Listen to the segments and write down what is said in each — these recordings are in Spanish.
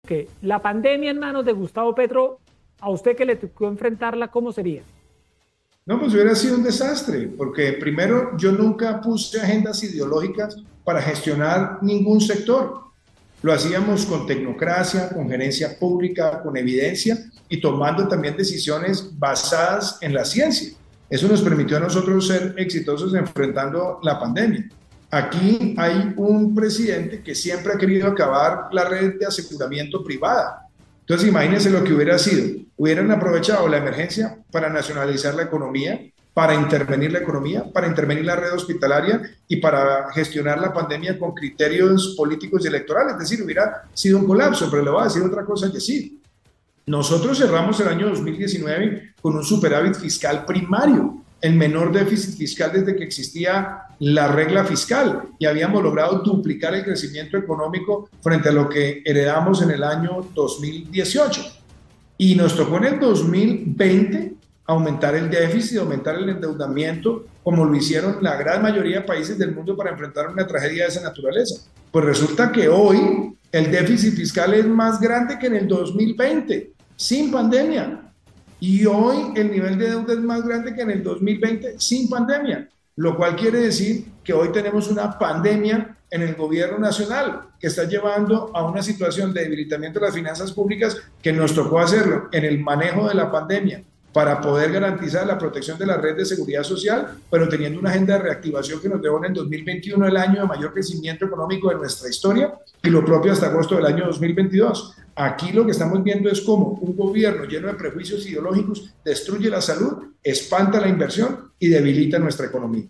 Que la pandemia en manos de Gustavo Petro, a usted que le tocó enfrentarla, ¿cómo sería? No, pues hubiera sido un desastre, porque primero yo nunca puse agendas ideológicas para gestionar ningún sector. Lo hacíamos con tecnocracia, con gerencia pública, con evidencia y tomando también decisiones basadas en la ciencia. Eso nos permitió a nosotros ser exitosos enfrentando la pandemia. Aquí hay un presidente que siempre ha querido acabar la red de aseguramiento privada. Entonces, imagínense lo que hubiera sido. Hubieran aprovechado la emergencia para nacionalizar la economía, para intervenir la economía, para intervenir la red hospitalaria y para gestionar la pandemia con criterios políticos y electorales. Es decir, hubiera sido un colapso, pero le voy a decir otra cosa que sí. Nosotros cerramos el año 2019 con un superávit fiscal primario, el menor déficit fiscal desde que existía la regla fiscal, y habíamos logrado duplicar el crecimiento económico frente a lo que heredamos en el año 2018. Y nos tocó en el 2020 aumentar el déficit, aumentar el endeudamiento, como lo hicieron la gran mayoría de países del mundo para enfrentar una tragedia de esa naturaleza. Pues resulta que hoy el déficit fiscal es más grande que en el 2020, sin pandemia. Y hoy el nivel de deuda es más grande que en el 2020 sin pandemia, lo cual quiere decir que hoy tenemos una pandemia en el gobierno nacional que está llevando a una situación de debilitamiento de las finanzas públicas que nos tocó hacerlo en el manejo de la pandemia para poder garantizar la protección de la red de seguridad social, pero teniendo una agenda de reactivación que nos dejó en el 2021 el año de mayor crecimiento económico de nuestra historia y lo propio hasta agosto del año 2022. Aquí lo que estamos viendo es cómo un gobierno lleno de prejuicios ideológicos destruye la salud, espanta la inversión y debilita nuestra economía.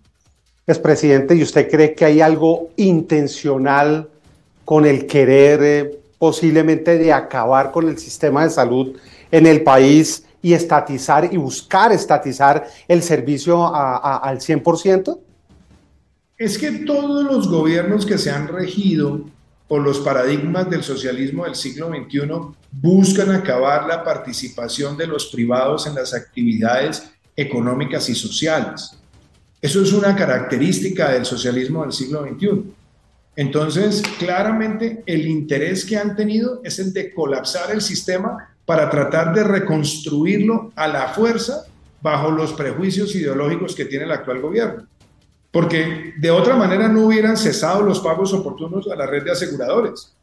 Expresidente, ¿y usted cree que hay algo intencional con el querer posiblemente de acabar con el sistema de salud en el país y estatizar y buscar estatizar el servicio al 100%? Es que todos los gobiernos que se han regido por los paradigmas del socialismo del siglo XXI buscan acabar la participación de los privados en las actividades económicas y sociales. Eso es una característica del socialismo del siglo XXI. Entonces, claramente el interés que han tenido es el de colapsar el sistema para tratar de reconstruirlo a la fuerza bajo los prejuicios ideológicos que tiene el actual gobierno. Porque de otra manera no hubieran cesado los pagos oportunos a la red de aseguradores,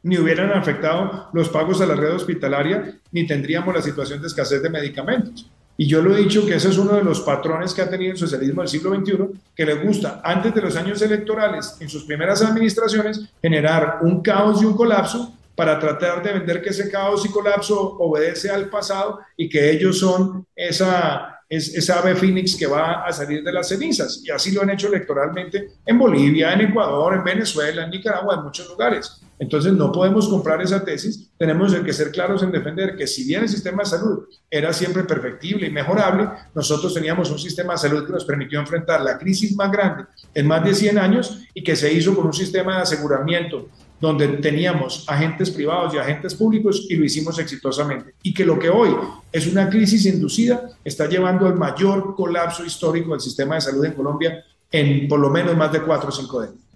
ni hubieran afectado los pagos a la red hospitalaria, ni tendríamos la situación de escasez de medicamentos. Y yo lo he dicho que ese es uno de los patrones que ha tenido el socialismo del siglo XXI, que le gusta, antes de los años electorales, en sus primeras administraciones, generar un caos y un colapso para tratar de vender que ese caos y colapso obedece al pasado y que ellos son esa ave fénix que va a salir de las cenizas. Y así lo han hecho electoralmente en Bolivia, en Ecuador, en Venezuela, en Nicaragua, en muchos lugares. Entonces no podemos comprar esa tesis, tenemos que ser claros en defender que si bien el sistema de salud era siempre perfectible y mejorable, nosotros teníamos un sistema de salud que nos permitió enfrentar la crisis más grande en más de 100 años y que se hizo con un sistema de aseguramiento donde teníamos agentes privados y agentes públicos y lo hicimos exitosamente. Y que lo que hoy es una crisis inducida está llevando al mayor colapso histórico del sistema de salud en Colombia en por lo menos más de 4 o 5 décadas.